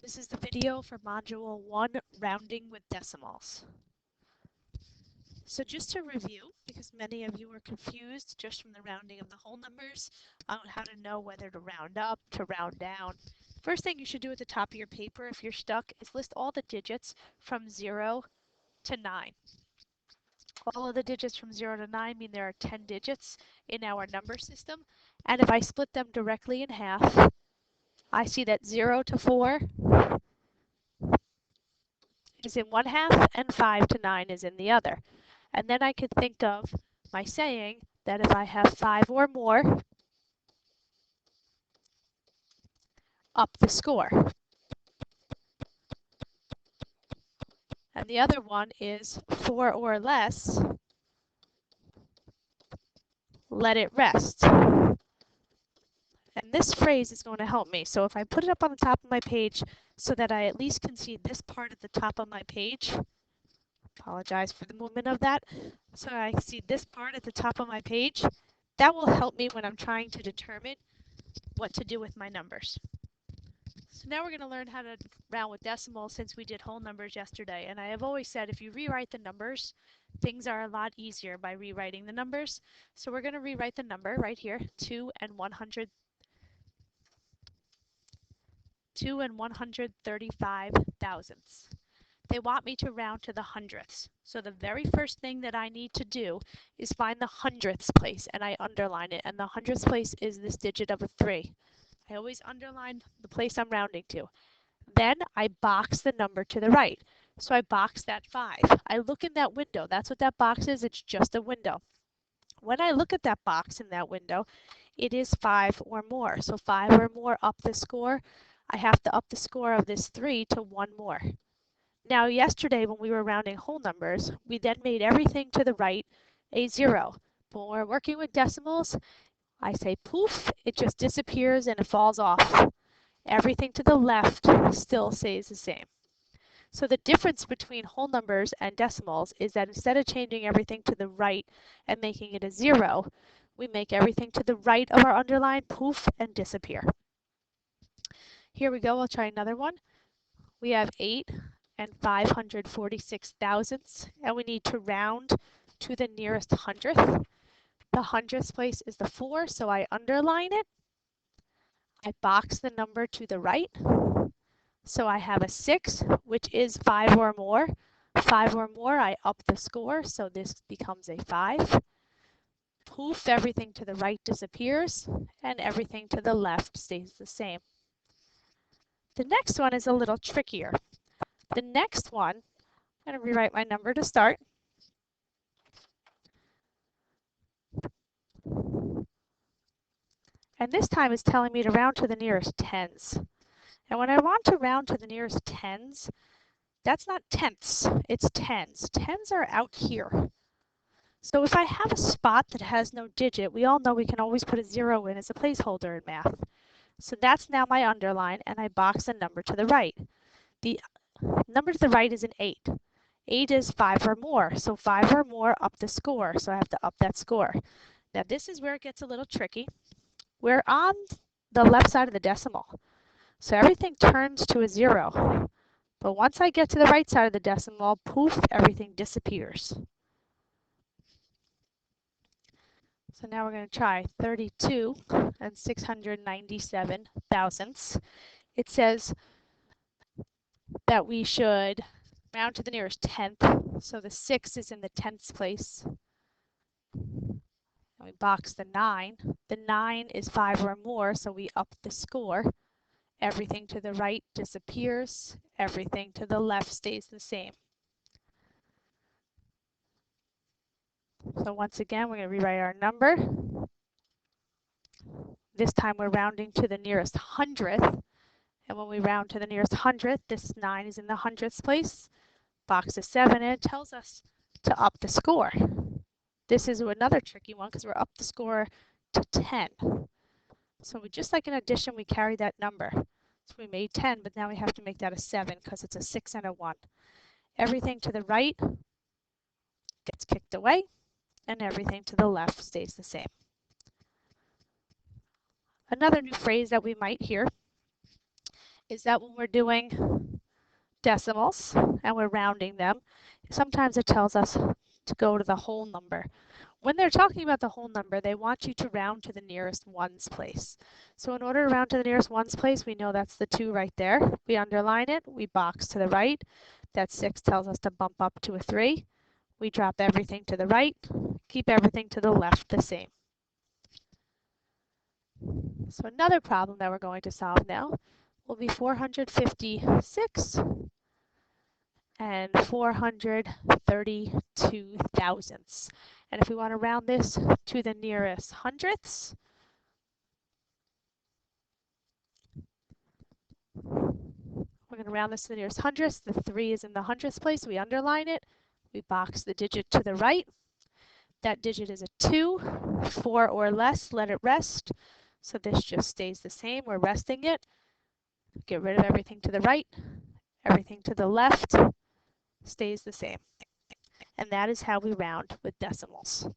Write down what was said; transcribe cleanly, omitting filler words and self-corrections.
This is the video for Module 1, Rounding with Decimals. So just to review, because many of you were confused just from the rounding of the whole numbers on how to know whether to round up, to round down. First thing you should do at the top of your paper if you're stuck is list all the digits from 0 to 9. All of the digits from 0 to 9 mean there are 10 digits in our number system, and if I split them directly in half, I see that 0 to 4 is in one half and 5 to 9 is in the other. And then I could think of my saying that if I have 5 or more, up the score. And the other one is 4 or less, let it rest. And this phrase is going to help me. So if I put it up on the top of my page so that I at least can see this part at the top of my page, apologize for the movement of that, so I see this part at the top of my page, that will help me when I'm trying to determine what to do with my numbers. So now we're going to learn how to round with decimals since we did whole numbers yesterday. And I have always said if you rewrite the numbers, things are a lot easier by rewriting the numbers. So we're going to rewrite the number right here, 2 and 135 thousandths. They want me to round to the hundredths. So the very first thing that I need to do is find the hundredths place, and I underline it. And the hundredths place is this digit of a 3. I always underline the place I'm rounding to. Then I box the number to the right. So I box that 5. I look in that window. That's what that box is. It's just a window. When I look at that box in that window, it is 5 or more. So 5 or more up the score. I have to up the score of this 3 to 1 more. Now yesterday when we were rounding whole numbers, we then made everything to the right a 0. But when we're working with decimals, I say poof, it just disappears and it falls off. Everything to the left still stays the same. So the difference between whole numbers and decimals is that instead of changing everything to the right and making it a 0, we make everything to the right of our underline poof and disappear. Here we go, I'll try another one. We have 8 and 546 thousandths, and we need to round to the nearest hundredth. The hundredths place is the 4, so I underline it. I box the number to the right. So I have a 6, which is 5 or more. 5 or more, I up the score, so this becomes a 5. Poof, everything to the right disappears, and everything to the left stays the same. The next one is a little trickier. The next one, I'm going to rewrite my number to start. And this time it's telling me to round to the nearest tens. And when I want to round to the nearest tens, that's not tenths, it's tens. Tens are out here. So if I have a spot that has no digit, we all know we can always put a 0 in as a placeholder in math. So that's now my underline, and I box a number to the right. The number to the right is an 8. 8 is 5 or more, so 5 or more up the score, so I have to up that score. Now this is where it gets a little tricky. We're on the left side of the decimal, so everything turns to a 0. But once I get to the right side of the decimal, poof, everything disappears. So now we're going to try 32 and 697 thousandths. It says that we should round to the nearest tenth. So the 6 is in the tenths place. And we box the 9. The 9 is 5 or more, so we up the score. Everything to the right disappears. Everything to the left stays the same. So once again, we're going to rewrite our number. This time we're rounding to the nearest hundredth. And when we round to the nearest hundredth, this 9 is in the hundredths place. Box is 7, and it tells us to up the score. This is another tricky one because we're up the score to 10. So just like in addition, we carry that number. So we made 10, but now we have to make that a 7 because it's a 6 and a 1. Everything to the right gets kicked away, and everything to the left stays the same. Another new phrase that we might hear is that when we're doing decimals and we're rounding them, sometimes it tells us to go to the whole number. When they're talking about the whole number, they want you to round to the nearest ones place. So in order to round to the nearest ones place, we know that's the 2 right there. We underline it, we box to the right. That 6 tells us to bump up to a 3. We drop everything to the right, keep everything to the left the same. So another problem that we're going to solve now will be 456 and 432 thousandths. And if we want to round this to the nearest hundredths, we're going to round this to the nearest hundredths. The 3 is in the hundredths place. We underline it. We box the digit to the right. That digit is a 2. 4 or less, let it rest. So this just stays the same. We're resting it. Get rid of everything to the right. Everything to the left stays the same. And that is how we round with decimals.